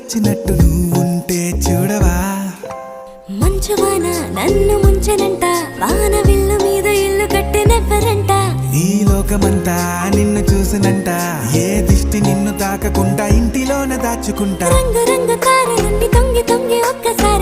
వచ్చినట్టు నువ్వుంటే చూడవా మంచువాన నన్ను ముంచనంట వాన విల్లు మీద ఇల్లు కట్టెనెవ్వరంట ఈ లోకమంతా నిన్ను చూసినంట ఏ దిష్టి నిన్ను తాకకుండా ఇంటిలోన దాచుకుంటా రంగు రంగు తారలన్నీ తొంగి తొంగి ఒక్కసారి